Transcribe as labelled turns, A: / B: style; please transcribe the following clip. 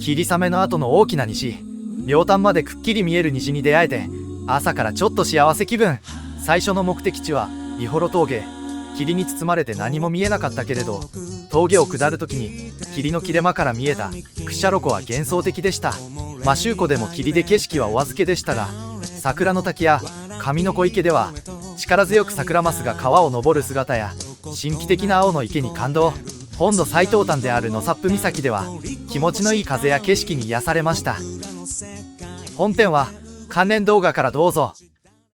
A: 霧雨の後の大きな虹、両端までくっきり見える虹に出会えて、朝からちょっと幸せ気分。最初の目的地は美幌峠。霧に包まれて何も見えなかったけれど、峠を下るときに霧の切れ間から見えた屈斜路湖は幻想的でした。摩周湖でも霧で景色はお預けでしたが、桜の滝や上の子池では力強く桜マスが川を登る姿や神秘的な青の池に感動。本土最東端である野サップ岬では気持ちのいい風や景色に癒されました。本編は関連動画からどうぞ。